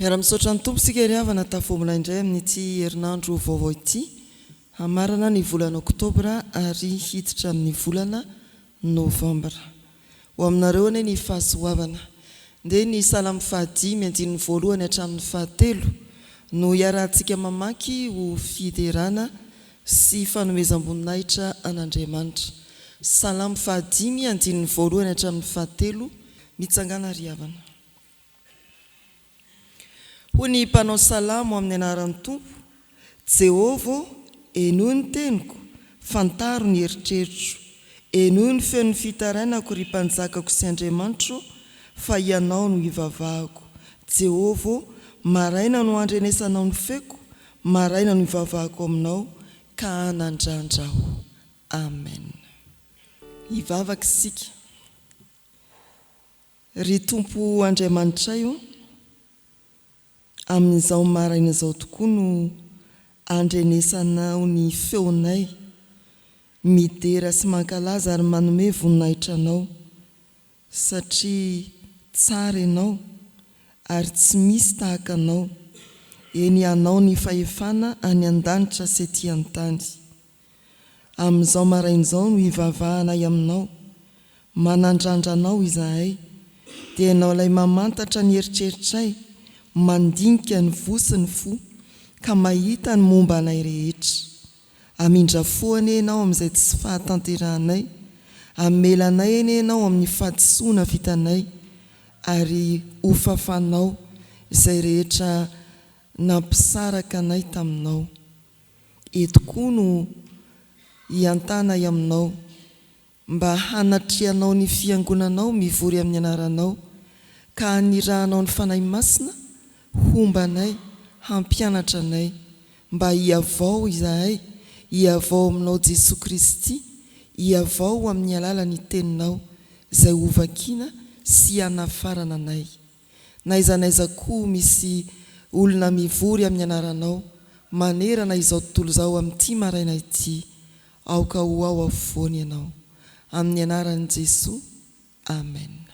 Miara-misaotra ny tompo sika ry havana tafomina indray amin'ity herinandro vaovao ity, hamarana ny volana Oktobra ary hiditra amin'ny volana Novambra. Ho aminareo ane ny fahasoavana. Dia ny salamo fahadimy andininy voalohany hatramin'ny fahatelo no iarahantsika mamaky ho fiderana sy fanomezam-boninahitra an'Andriamanitra. Salamo fahadimy andininy voalohany hatramin'ny fahatelo, mitsangana ry havana. Ho ny mpanao salamo amin'ny anaran'ny tompo, Jehova, enoy ny teniko, fantaro ny eritreritro, enoy ny feon'ny fitarainako ry mpanjakako sy Andriamanitro, fa ianao no ivavahako. Jehova, maraina no andrenesanao ny feko, maraina no ivavahako aminao, ka hanandrandraho. Amen. Ivavaka isika. Ry tompo Andriamanitra io, amin'izao maraina izao tokoa no andrenesanao ny feonay, midera sy mankalaza ary manome voninahitra anao, satria tsara ianao ary tsy misy tahaka anao, eny anao ny fahefana any an-danitra sy ety an-tany. Amin'izao maraina izao no ivavahanay aminao, manandrandranao izahay, dia ianao ilay mamantatra ny eritreritray, mandinika ny vosiny fo, ka mahita ny momba anay rehetra. Amindrafoany ianao amin'izay tsy fahatanteranay, amelanay eny ianao amin'ny fahadisoana vitanay, ary hofafanao izay rehetra nampisaraka anay taminao. Eto koa no hiantanay aminao, mba hanatrianao ny fiangonanao mivory amin'ny anaranao, ka hanirahanao ny fanahy masina, hombanay, hampianatra anay, mba hiavao izahay, hiavao aminao Jesosy Kristy, hiavao amin'ny alalan'ny teninao, izay hovakiana sy hanafarana anay. Naiza naiza koa misy olona mivory amin'ny anaranao, manerana izao tontolo izao amin'ity maraina ity, aoka ho ao afovoany ianao. Amin'ny anaran'i Jesosy, amen.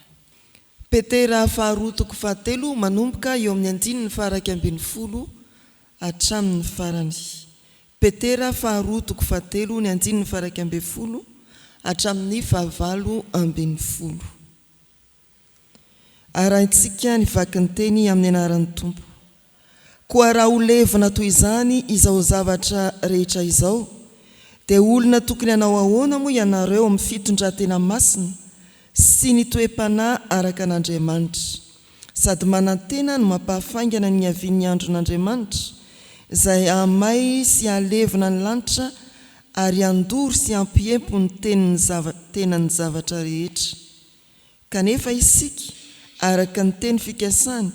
Petera faharotoko fahatelo manomboka eo amin'ny andininy Fjkm hatramin'ny farany. Petera faharotoko fahatelo ny andininy Fjkm hatramin'ny fahavalo-ambin'ny. Arahintsika ny vaky ny teny amin'ny anaran'ny tompo. Koa raha ho levina toy izany izao zavatra rehetra izao, dia olona tokony hanao ahoana moa ianareo amin'ny fitondran-tena masina sy ny toe-panahy araka an'Andriamanitra, sady manantena no mampahafaingana ny fihavin'ny andron'Andriamanitra, izay hamay sy halevina ny lanitra ary handoro sy hampiempo ny tenany zavatra rehetra. Kanefa isika, araka ny teny fikasany,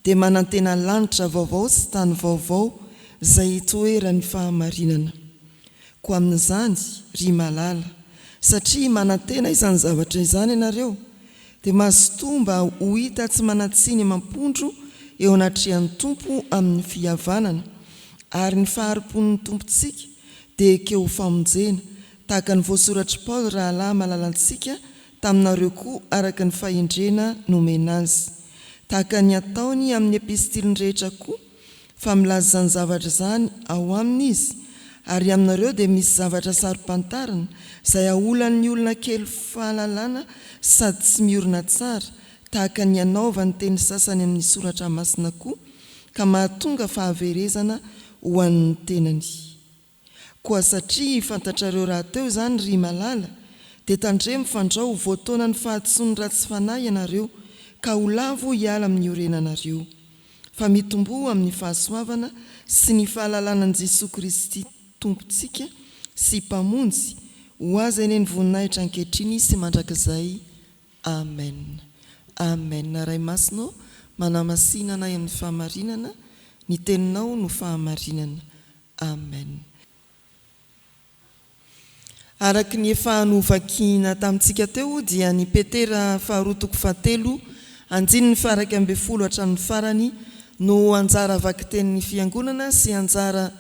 dia manantena lanitra vaovao sy tany vaovao izay itoeran'ny fahamarinana. Koa amin'izany, ry malala, satria manantena izany zavatra izany ianareo, dia mazotomba ho hita tsy manatsiny mampondro eo anatrehan'ny tompo amin'ny fihavanana, ary ny faharipon'ny tompontsika dia ekeo ho famonjena, tahaka ny voasoratry Paoly rahalahy malalantsika taminareo koa araka ny fahendrena nomena azy, tahaka ny ataony amin'ny epistiliny rehetra koa, fa milaza izany zavatra izany ao aminy izy, ary aminareo dia misy zavatra sarom-pantarina izay aolan'ny olona kely fahalalana sady tsy miorina tsara, tahaka ny anaovany teny sasany amin'ny Soratra Masina koa, ka mahatonga fahaverezana ho an'ny tenany. Koa satria fantatrareo raha teo izany ry malala, dia tandremo fandrao voataona ny fahatsoany ratsy fanahy ianareo, ka ho lavo hiala amin'ny orenanareo, fa mitombo amin'ny fahasoavana sy ny fahalalanan'i Jesosy Kristy tompontsika sy mpamonjy, ho azy eny ny voninahitra ankehitriny sy mandrakizay. Amen. Amen. Ray masinao, manamasina anay amin'ny fahamarinana, ny teninao no fahamarinana. Amen. Araka ny efa novakiana tamintsika teo dia ny Petera faharotoko fahatelo andininy Fjkm hatramin'ny farany no anjara vaky tenin'ny fiangonana sy anjara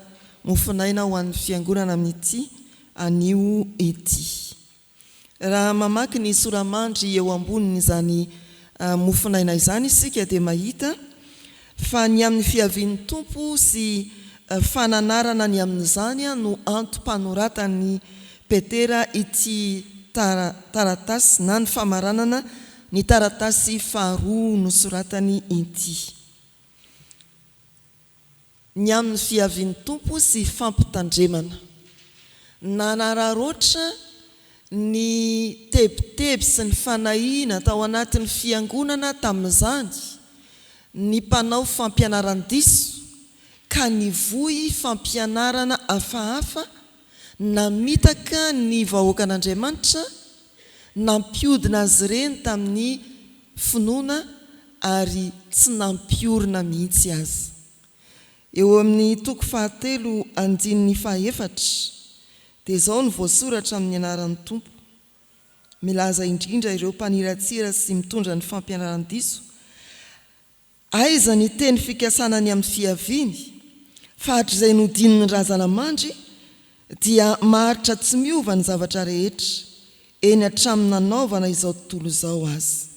Mofonaina ho an'ny fiangonana amin'ity anio ety. Raha mamaky ny soramandry eo ambonin'izany Mofonaina izany isika dia mahita fa ny amin'ny fihavin'ny tompo sy fananarana ny amin'izany no antom-panoratany Petera ity taratasy na ny fahamaranana ny taratasy faharoa no soratany ity. Ny amin'ny fihavin'ny tompo sy fampitandremana. Nanararoatra ny tebiteby sy ny fanahiana tao anatin'ny fiangonana tamin'izany ny mpanao fampianaran-diso ka nivoy fampianarana hafahafa namitaka ny vahoaka an'Andriamanitra nampiodina azy ireny tamin'ny finoana ary tsy nampiorina mihitsy azy. Eo amin'ny toko 7:1 dia izao ny voasoratra amin'ny anaran'ny tompo. Milaza indrindra ireo mpaniratsira sy mitondra ny fampianaran-diso. Aiza ny teny fikasana ny amin'ny fihavin'ny, fa hatr'izay nodininy razana mandry dia maharitra tsy miova ny zavatra rehetra eny hatramin'ny nanaovana izao tontolo izao azy.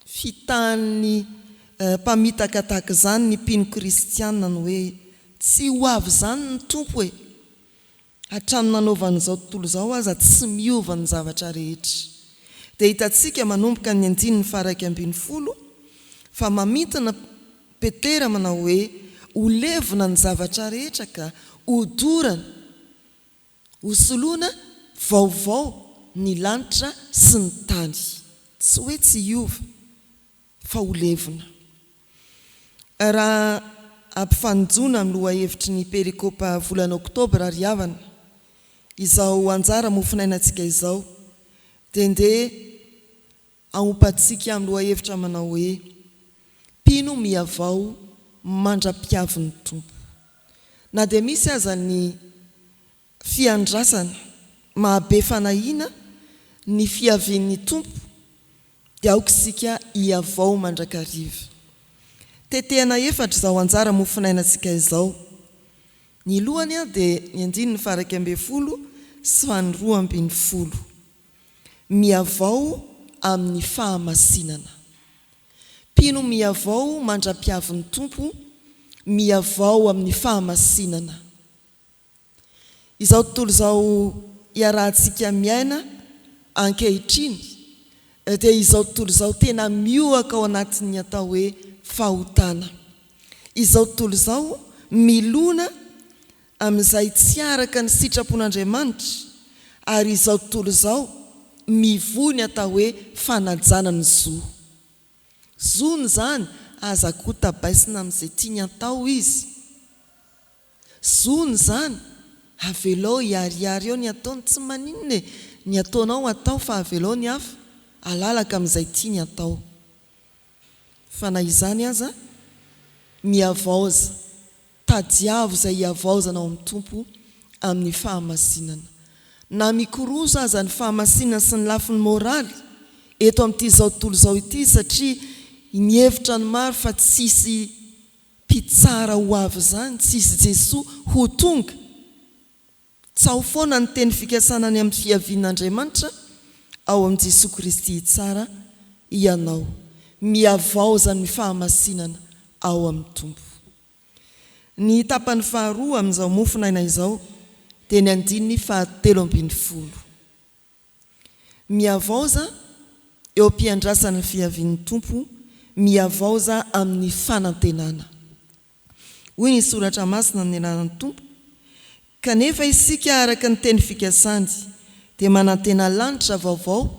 Fitahan'ny mpamitaka tahaka izany ny mpino kristianina ny hoe tsy ho avy izany ny tompo hoe hatramin'ny nanaovana izao tontolo izao aza tsy miova ny zavatra rehetra. Dia hitantsika manomboka ny 9:10 fa mamintana Petera manao hoe ho levona ny zavatra rehetra ka hodorana, hosoloana vaovao ny lanitra sy ny tany. Tsy hoe tsy hiova fa ho levona. Raha ampifanjona amin'ny lohahevitry ny perikopa volana Oktobra ry havana izao anjara mofonainantsika izao dia aompatsika amin'ny lohahevitra manao hoe pino mihavao mandra-pihavin'ny tompo. Na dia misy aza ny fiandrasana mahabe fanahiana ny fihavin'ny tompo dia aoka isika hihavao mandrakariva. Tetehana efatra izao anjara mofonainantsika izao. Ny lohany dia ny 9:12 sy 2:20. Mihavao amin'ny fahamasinana. Pino mihavao mandra-pihavin'ny tompo, mihavao amin'ny fahamasinana. Izao tontolo izao iarahantsika miaina ankehitriny dia izao tontolo izao tena mioaka ao anatin'ny atao hoe fahotana. Izao tontolo izao milona amin'izay tsy araka ny sitrapon'Andriamanitra ary izao tontolo izao mivoy ny atao hoe fanajana ny zo. Zony zany aza koa tabaisina amin'izay tiany atao izy. Zony zany avelao iariary eo ny ataony tsy maninona ny ataonao atao fa avelao ny hafa alalaka amin'izay tiany atao. Fa na izany aza miavaoza tadiavo izay hiavaozana ao amin'ny tompo amin'ny fahamasinana. Na mikoroza aza ny fahamasinana sy ny lafiny moraly eto amin'ity zao tontolo izao ity satria mihevitra ny maro fa tsisy mpitsara ho avy zany, tsisy Jesoa ho tonga. Tsao foana ny teny fikasanany amin'ny fihavinn'Andriamanitra ao amin'i Jesoa Kristy tsara ianao. Miavaoza ny fahamasinana ao amin'ny tompo. Ny tapany faharoa amin'izao mofonaina izao dia ny 13:10. Miavaoza eo am-piandrasana ny fihavin'ny tompo, miavaoza amin'ny fanantenana. Hoy ny Soratra Masina ny anaran'ny tompo. Kanefa isika araka ny teny fikasany dia manantena lanitra vaovao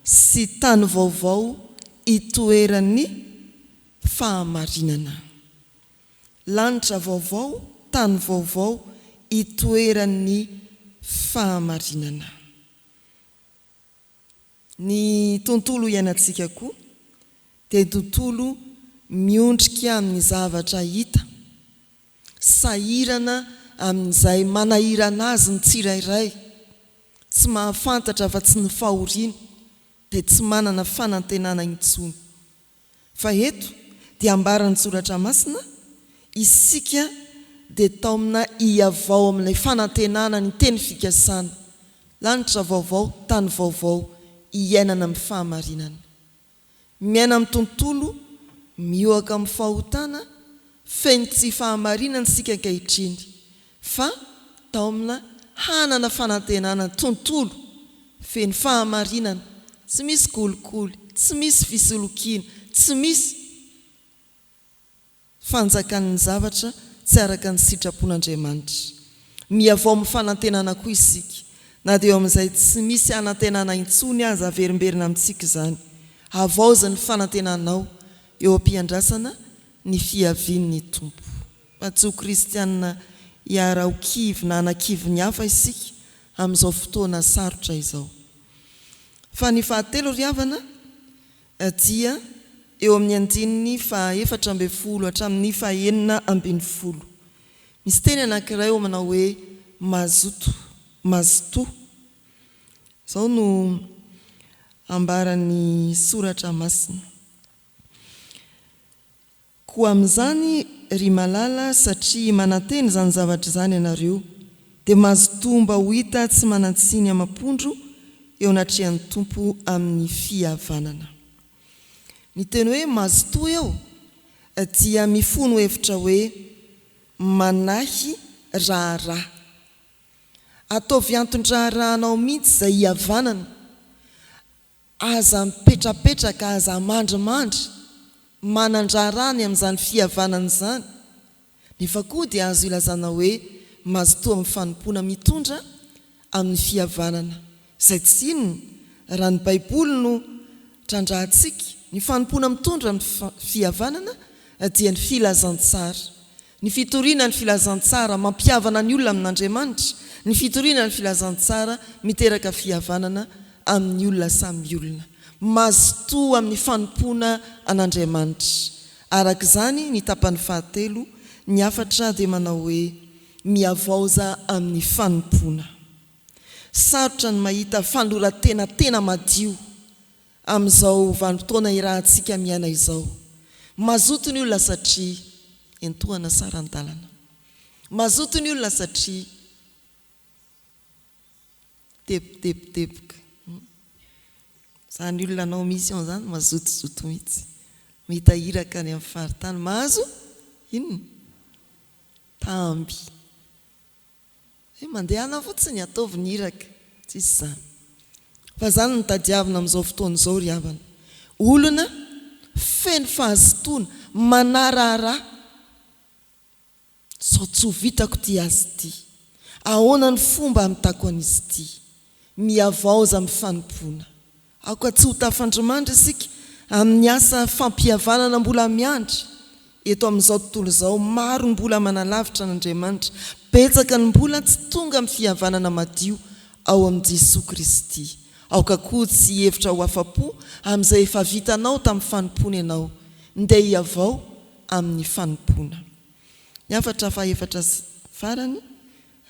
sy tany vaovao itoeran'ny fahamarinana. Lanitra vaovao, tany vaovao itoeran'ny fahamarinana. Ny tontolo iainantsika koa dia tontolo miondrika amin'ny zavatra hita, sahirana amin'izay manahirana azy ny tsirairay, tsy mahafantatra fa tsy ny fahoriana dia tsy manana fanantenana intsony. Fa eto dia ambaran'ny Soratra Masina isika dia tao amina hihavao amin'ilay fanantenana ny teny fikasana, lanitra vaovao, tany vaovao, hiainana amin'ny fahamarinana. Miaina amin'ny tontolo mioaka amin'ny fahotana feny tsy fahamarinana sika ankehitriny fa tao amina hanana fanantenana tontolo feny fahamarinana, tsy misy kolikoly, tsy misy fisolokiana, tsy misy fanjakan'ny zavatra tsy araka ny sitrapon'Andriamanitra. Miavao amin'ny fanantenana koa isika, na dia eo amin'izay tsy misy anantenana intsony aza averimberina amintsika izany. Avaoza ny fanantenanao eo am-piandrasana ny fihavin'ny tompo. Patso kristianina hiara-ho kivy na anakivy ny hafa isika amin'izao fotoana sarotra izao. Fa ny fahatelo ry havana dia eo amin'ny andininy 14 hatramin'ny 19. Misy teny anankiray eo manao hoe mazoto. Izao no ambaran'ny Soratra Masina. Koa amin'izany ry malala satria mananteny izany zavatra izany ianareo, dia mazoto mba ho hita tsy manantsiny amam-pondro eo anatrehan'ny tompo amin'ny fihavanana. Ny teny hoe mazoto eo dia mifono hevitra hoe manahy raharaha. Ataovy anton-draharahanao mihitsy izay hihavanana, aza mipetrapetraka, aza mandrimandry, manandrarany amin'izany fihavanana izany. Nefa koa dia azo ilazana hoe mazotoa amin'ny fanompoana mitondra amin'ny fihavanana. Izay tsy inona raha ny Baiboly no trandrahantsika, ny fanompoana mitondra amin'ny fihavanana dia ny filazantsara. Ny fitoriana ny filazantsara mampihavana ny olona amin'Andriamanitra, ny fitoriana ny filazantsara miteraka fihavanana amin'ny olona samy olona. Mazotoa amin'ny fanompoana an'Andriamanitra. Araka izany ny tapany fahatelo, ny Hafatra dia manao hoe miavaoza amin'ny fanompoana. Sarotra ny mahita fanoratena tena madio amin'izao vanim-potoana irahantsika miaina izao. Mazoto ny olona satria entohana saran-dalana. Mazoto ny olona satria tepitepitepika. Izany olona nao mission izany mazotozoto mihitsy. Mita hiraka any amin'ny faritany. Mahazo inona? Tamby. Mandehana fotsiny ataovy ny hiraka. Tsisy izany. Fa izany no tadiavina amin'izao fotoana izao ry havana. Olona feno fahazotoana, manararaha. Sao tsy ho vitako ty azy ty. Ahoana ny fomba amitako an'izy ty. Miavaoza amin'ny fanompoana. Aoka tsy ho tafandrimandry isika amin'ny asa fampihavanana mbola miandry. Eto amin'izao tontolo izao maro mbola manalavitra n'Andriamanitra. Betsaka ny mbola tsy tonga amin'ny fihavanana madio ao amin'i Jesosy Kristy. Aoka koa tsy hevitra ho afa-po amin'izay efa vitanao tamin'ny fanompoana ianao. Ndeha hiavao amin'ny fanompoana. Ny Hafatra fahaefatra farany,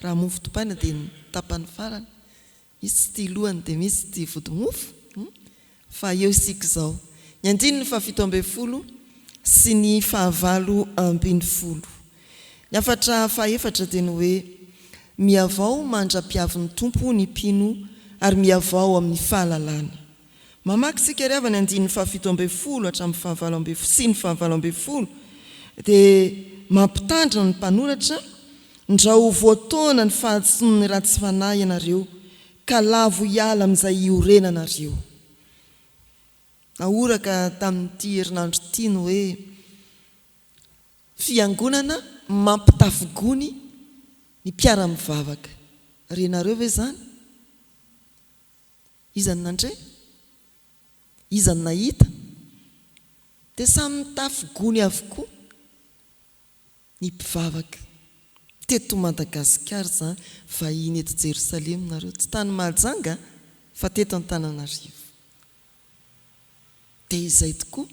raha mofo topaina dia ny tapany farany. Misy ty lohany dia misy ty vodi-mofo. Fa eo isika izao. Ny andininy 17 sy ny 19. Ny Hafatra fahaefatra dia ny hoe miavao mandra-pihavin'ny tompo ny mpino ary miavao amin'ny fahalalana. Mamaky sika ry havana ny andininy 17 hatramin'ny 19 sy ny 19 dia mampitandrina ny mpanoratra, ndrao voataona ny fahatson'ny ratsy fanahy ianareo, ka lavo hiala amin'izay iorenanareo. Naoraka tamin'ity herinandro ity no hoe fiangonana mampitafigony ny mpiara-mivavaka. Renareo ve zany? Izany nandre? Izany nahita? Dia samy mitafigony avokoa ny mpivavaka. Teto Madagasikara zany, vahiny eto Jerosalema nareo, tsy tany Mahajanga fa teto Antananarivo. Dia izay tokoa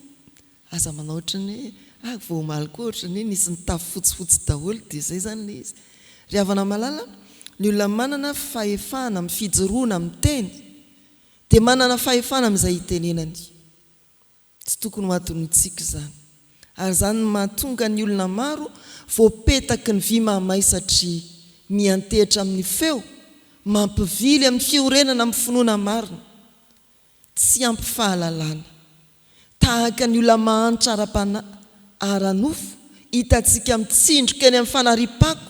aza manao ohatrany hoe voamaly koa ohatrany hoe nisy nitafy fotsifotsy daholo dia izay zany le izy. Ry havana malala, ny olona manana fahefana amin'ny fijoroana amin'ny teny dia manana fahefana amin'izay hitenenany. Tsy tokony ho atonitsika izany. Ary izany mahatonga ny olona maro voapetaky ny vy mahamay satria miantehitra amin'ny feo, mampivily amin'ny fiorenana amin'ny finoana marina, tsy ampy fahalalana. Tahaka ny olona mahantra ara-panofo hitantsika mitsindroka eny amin'ny fanaripako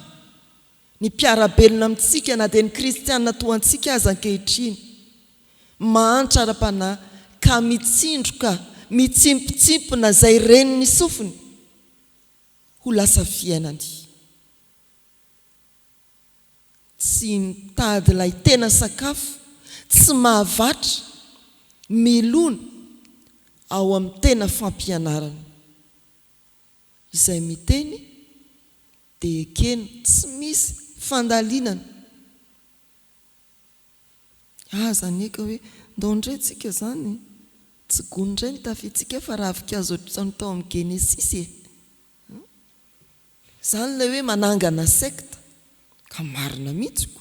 ny mpiarabelona amintsika na dia ny kristianina toantsika aza ankehitriny mahantra ara-panahy ka mitsindroka mitsimpitsimpona izay reniny sofiny ho lasa fiainany tsy mitady ilay tena sakafo tsy mahavatra milona ao amin'ny tena fampianarana izay miteny dia ekeny tsy misy fandalinana zany eka hoe ndondretsika zany tsy gondray ny tafitsika fa ravikazo ohatrany tao amin'ny Genesisy zany ilay hoe manangana sekta ka marina mihitsiko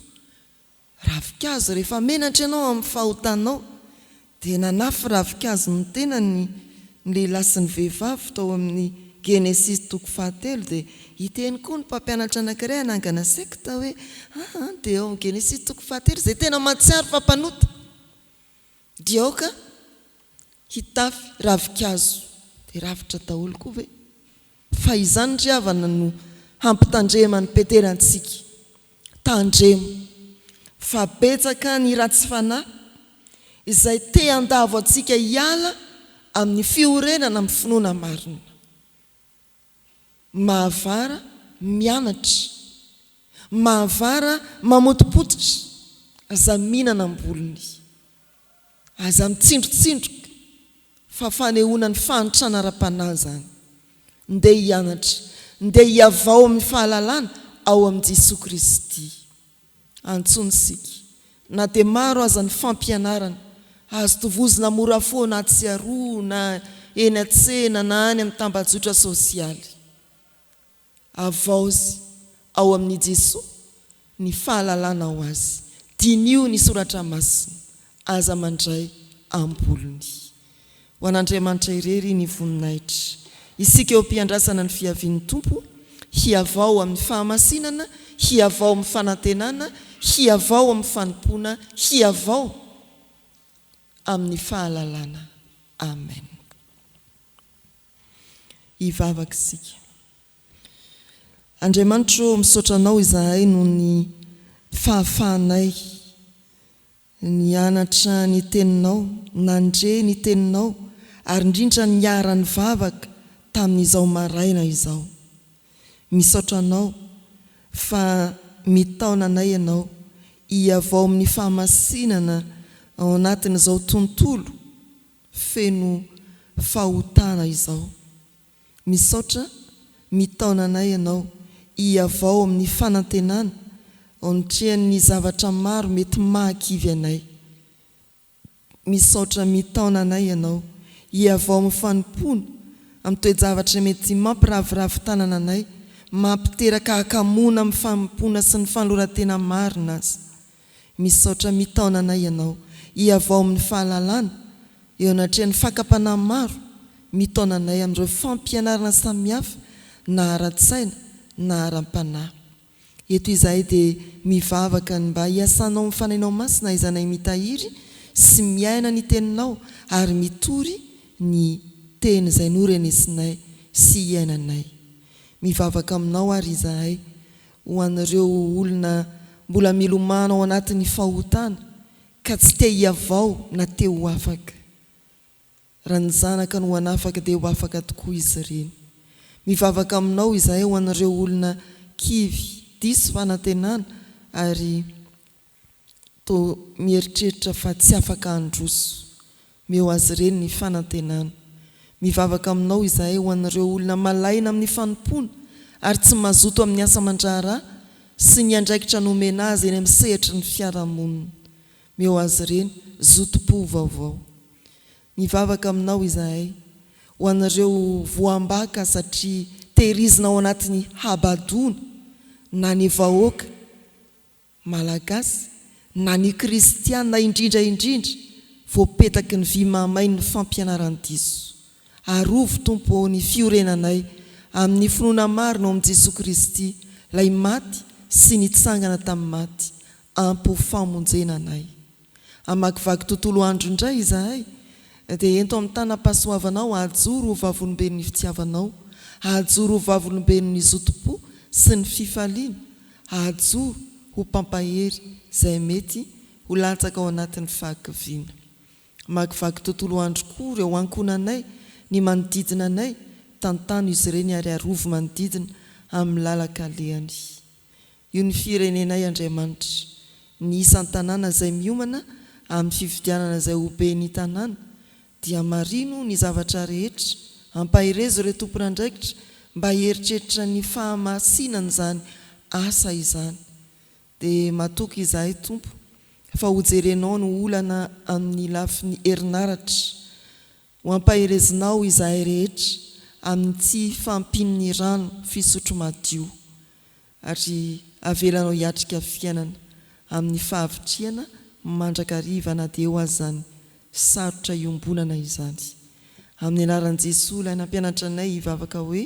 ravikazo rehefa menatra ianao amin'ny fahotanao dia nanafy ravikazo ny tena ny lehilahy sy ny vehivavy tao amin'ny Genesisy 3 dia hiteny koa ny mpampianatra anankiray anangana sekta hoe dia ao amin'ny Genesisy 3 izay tena matsiaro fampanota dia aoka hitafy ravikazo dia ravitra daholo koa ve fa izany ry havana no hampitandremany Petera antsika tandremo fa betsaka ny ratsy fanahy izay te andavo antsika hiala amin'ny fiorenana amin'ny finoana marina mahavara mianatra mahavara mamotipototra aza mihinana ambolony aza mitsindrotsindroka fa fanehoana ny fahantrana ara-panahy zany ndeha hianatra ndeha hiavao amin'ny fahalalana ao amin'i Jesosy Kristy antsonsika na dia maro aza ny fampianarana azo tovozina mora foana atsiaroa na eny an-tsena na any amin'ny tambajotra sosialy avaozy ao amin'i Jesosy ny fahalalana ao azy dinio ny Soratra Masina aza mandray ambolony ho an'Andriamanitra irery ny voninahitra isika eo am-piandrasana ny fihavin'ny Tompo hiavao amin'ny fahamasinana hiavao amin'ny fanantenana hiavao amin'ny fanompoana hiavao amin'ny fahalalana amen hivavaka isika Andriamanitra misaotra anao izahay no ny fahafahanay ny anatra ny teninao nandre ny teninao ary indrindra ny arany vavaka tamin'izao maraina izao misaotra anao fa mitaona anay ianao hiavao amin'ny fahamasinana ao anatin'izao tontolo feno fahotana izao misaotra mitaona anay ianao hiavao amin'ny fanantenana ontrian'ny zavatra maro mety mahakivy anay misaotra mitaona anay ianao hiavao amin'ny fanompona amin'ny toe-javatra mety mampiravoravo tanana anay mampiteraka hakamona amin'ny fanompona sy ny fanolorantena marina azy misaotra mitaona anay ianao hiavao amin'ny fahalalana eo anatrian'ny fakapana maro mitaona anay amin'ireo fampianarana samihafa na ara-tsaina na ara-panahy eto izahay dia mivavaka ny mba hiasanao mifanainao masina izanay mitahiry sy miaina ny teninao ary mitory ny teny izay norenesinay sy hiainanay mivavaka aminao ary izahay ho an'ireo olona mbola milomana ao anatin'ny fahotana ka tsy te hiavao na te ho afaka raha ny zanaka no hanafaka dia ho afaka tokoa izy ireny mivavaka aminao izahay ho an'ireo olona kivy diso fanantenana ary to mieritreritra fa tsy afaka androso meo azy ireny ny fanantenana mivavaka aminao izahay ho an'ireo olona malaina amin'ny fanompona ary tsy mazoto amin'ny asa mandraharaha sy ny andraikitra nomena azy eny amin'ny sehatra ny fiarahamonina meo azy ireny zotom-po vaovao mivavaka aminao izahay ho an'ireo voambaka satria tehirizina ao anatin'ny habadona na ny vahoaka malagasy na ny kristiana indrindra voapetaky ny vy mahamainy ny fampianaran-diso arovo tompo ny fiorenanay amin'ny finoana marina ao amin'i Jesosy Kristy lay maty sy nitsangana tamin'ny maty ampo famonjena anay amakivaky tontolo andro indray izahay dia ento amin'ny tanam-pahasoavanao ajoro ho vavolombelon'ny fitiavanao Ahajoro ho vavolombelon'ny izotom-po sy ny fifaliana. Ahajoro ho mpampahery izay mety ho latsaka ao anatin'ny fahakiviana. Makivaky tontolo andro koa ireo ankonanay, ny manodidina anay, tantano izy ireny ary arovo manodidina amin'ny lalaka alehany. Io ny firenenay Andriamanitra, ny isan'ny tanàna izay miomana amin'ny fifidianana izay ho ben'ny tanàna, dia marino ny zavatra rehetra, ampahirezo ireo tompon'andraikitra mba heritreritra ny fahamasinana izany asa izany. Dia matoky izahay Tompo, fa hojerenao no olana amin'ny lafin'ny herinaratra, ho ampahirezinao izahay rehetra amin'ny tsy fampin'ny rano fisotro madio, ary avelanao hiatrika fiainana amin'ny fahavitriana mandrakariva na dia eo azany sarotra iombonana izany. Amin'ny anaran'i Jesosy ilay nampianatra anay hivavaka hoe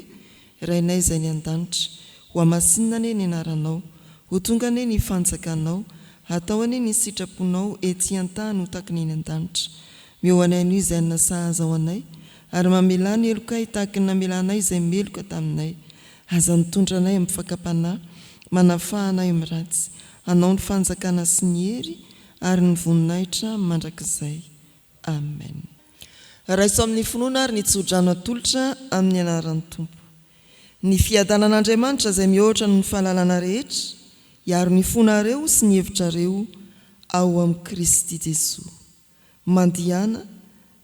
rainay izay ny an-danitra, ho amasinina ane ny anaranao, ho tonga ane ny fanjakanao, atao ane ny sitraponao ety an-tany ho taky ny an-danitra. Meo anay anio izay nasahaza ao anay, ary mamela ny elokay tahaky ny namelanay izay meloka taminay. Aza mitondra anay amin'ny fakapanahy, manafahanay amin'ny ratsy, anao ny fanjakana sy ny hery ary ny voninahitra mandrakizay. Amen. Raiso amin'ny finoana ary ny Tsodrano atolotra amin'ny anaran'ny Tompo. Ny fiadanan'Andriamanitra izay mihoatra ny fahalalana rehetra, hiaro ny fonareo sy ny hevitrareo ao amin'ny Kristy Jesosy. Mandihana,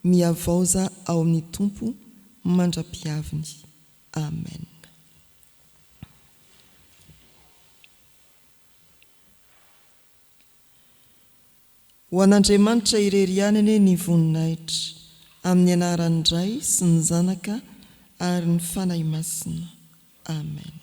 miavaoza ao amin'ny Tompo, mandra-pihavin'ny. Amen. Ho an'Andriamanitra irery ihany ny voninahitra, amin'ny anaran'ny Ray sy ny Zanaka ary ny fanahy masina. Amen.